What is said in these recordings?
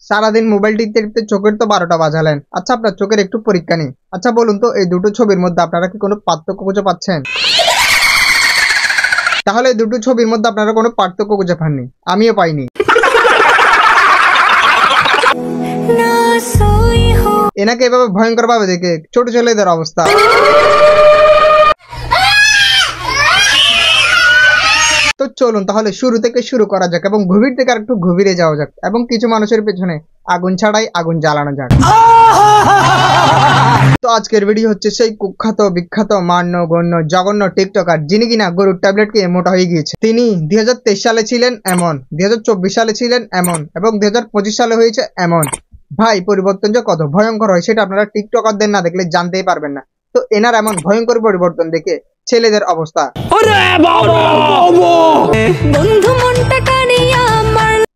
সারাদিন মোবাইল টিপতে টিপতে চোখের তো 12টা বাজালেন। আচ্ছা, আপনার চোখের একটু পরীক্ষা নেই। আচ্ছা বলুন তো, এই দুটো ছবির মধ্যে আপনারা কি কোনো পার্থক্য খুঁজে পাচ্ছেন? তাহলে এই দুটো ছবির মধ্যে আপনারা কোনো পার্থক্য খুঁজে পাননি, আমিও পাইনি। এনাকে এভাবে ভয়ঙ্কর ভাবে দেখে ছোট ছেলেদের অবস্থা। তো চলুন তাহলে শুরু থেকে শুরু করা যাক এবং গভীর থেকে আরেকটু গভীরে যাওয়া যাক এবং কিছু মানুষের পেছনে আগুন ছাড়াই আগুন জ্বালানো যাক। তো আজকের ভিডিও হচ্ছে সেই কুখ্যাত বিখ্যাত মান্য গণ্য জঘন্য টিকটকার যিনি কিনা গরুর ট্যাবলেটকে মোটা হয়ে গিয়েছে। তিনি 2023 সালে ছিলেন এমন, 2024 সালে ছিলেন এমন এবং 2025 সালে হয়েছে এমন। ভাই, পরিবর্তন যে কত ভয়ঙ্কর হয় সেটা আপনারা টিকটকারদের না দেখলে জানতেই পারবেন না। তো এনার এমন ভয়ঙ্কর পরিবর্তন দেখে ছেলেদের অবস্থা।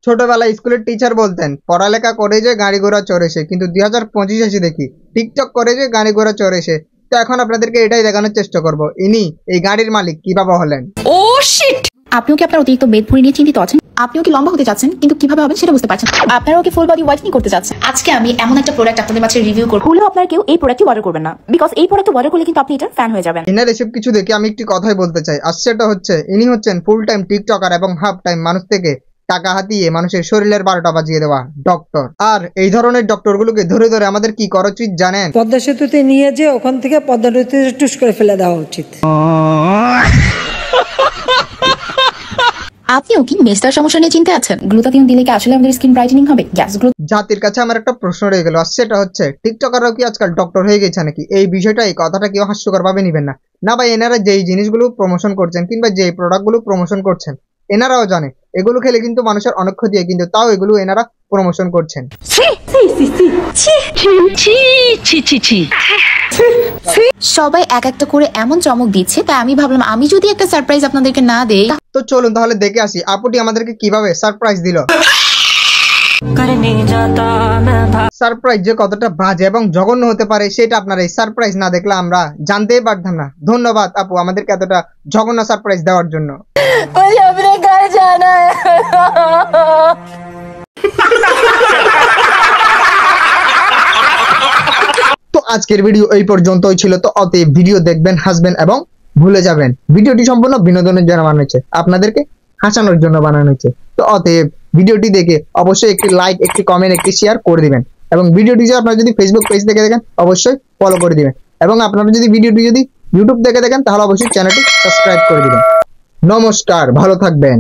ছোটবেলায় স্কুলের টিচার বলতেন পড়ালেখা করে যে গাড়ি ঘোড়া চড়েছে, কিন্তু 2025 এসে দেখি টিকটক করে যে গাড়ি ঘোড়া চড়েছে। তো এখন আপনাদেরকে এটাই দেখানোর চেষ্টা করব ইনি এই গাড়ির মালিক কিভাবে হলেন। ও শিট! আপনিও কি আপনার অতিরিক্ত মেদ ভরি নিয়ে চিন্তিত আছেন? আপনিও কি লম্বা হতে চাচ্ছেন কিন্তু কিভাবে হবেন সেটা বুঝতে পারছেন? আপনারাও কি ফুল বডি হোয়াইটনিং করতে চাচ্ছেন? আজকে আমি এমন একটা প্রোডাক্ট আপনাদের মাঝে রিভিউ করব। হলেও আপনারা কেউ এই প্রোডাক্টটি অর্ডার করবেন না, বিকজ এই প্রোডাক্ট অর্ডার করলে কিন্তু আপনি এটার ফ্যান হয়ে যাবেন। এনার এসব কিছু দেখে আমি একটি কথাই বলতে চাই, আর সেটা হচ্ছে ইনি হচ্ছেন ফুল টাইম টিকটকার এবং হাফ টাইম মানুষ থেকে টাকা হাতিয়ে মানুষের শরীরের 12টা বাজিয়ে দেওয়া ডক্টর। আর এই ধরনের ডক্টরগুলোকে ধরে ধরে আমাদের কি করা উচিত জানেন? পদ্মা সেতুতে নিয়ে যে ওখান থেকে পদ্মা নদীতে টুস করে ফেলে দেওয়া উচিত। আপনিও কি মেস্টার সমস্যা নিয়ে চিন্তা আছেন? গ্লুটাথিয়ন দিলে কি আসলে আমাদের স্কিন ব্রাইটেনিং হবে? জাতির কাছে আমার একটা প্রশ্ন রয়ে গেল, আর সেটা হচ্ছে টিকটকাররাও কি আজকাল ডক্টর হয়ে গেছে নাকি? এই বিষয়টা, এই কথাটা কেউ হাস্যকর ভাবে নিবেন না। না ভাই, এনারা যেই জিনিসগুলো প্রমোশন করছেন কিংবা যেই প্রোডাক্টগুলো প্রমোশন করছেন এনারাও জানে এগুলো খেলে কিন্তু মানুষের অনেক ক্ষতি হয়, কিন্তু তাও এগুলো এনারা প্রমোশন করছেন। সবাই এক একটা করে এমন চমক দিচ্ছে, তাই আমি ভাবলাম আমি যদি একটা সারপ্রাইজ আপনাদেরকে না দেই। তো চলুন তাহলে দেখে আসি আপুটি আমাদেরকে কিভাবে সারপ্রাইজ দিল। সারপ্রাইজ যে কতটা বাজে এবং জঘন্য হতে পারে সেটা আপনারা এই সারপ্রাইজ না দেখলে আমরা জানতেই পারতাম না। ধন্যবাদ আপু আমাদেরকে এতটা জঘন্য সারপ্রাইজ দেওয়ার জন্য। তো আজকের ভিডিও এই পর্যন্তই ছিল। তো অতএব ভিডিও দেখবেন, হাসবেন এবং ভুলে যাবেন। ভিডিওটি সম্পূর্ণ বিনোদনের জন্য বানানো হয়েছে, আপনাদেরকে হাসানোর জন্য বানানো হয়েছে। তো অতএব ভিডিওটি দেখে অবশ্যই একটি লাইক, একটি কমেন্ট, একটি শেয়ার করে দিবেন এবং ভিডিওটি আপনারা যদি ফেসবুক পেজ থেকে দেখেন অবশ্যই ফলো করে দিবেন এবং আপনারা যদি ভিডিওটি ইউটিউব দেখে দেখেন তাহলে অবশ্যই চ্যানেলটি সাবস্ক্রাইব করে দিবেন। নমস্কার, ভালো থাকবেন।